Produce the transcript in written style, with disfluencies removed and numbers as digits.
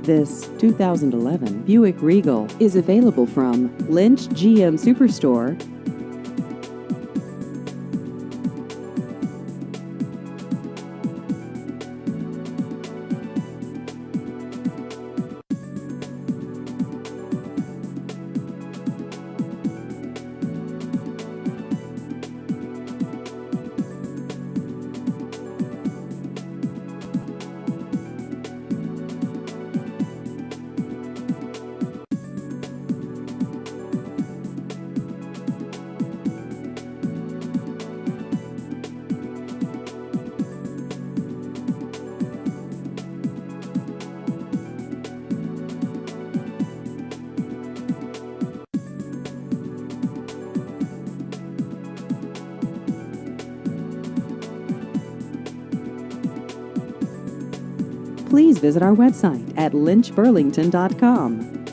This 2011 Buick Regal is available from Lynch GM Superstore. Please visit our website at lynchburlington.com.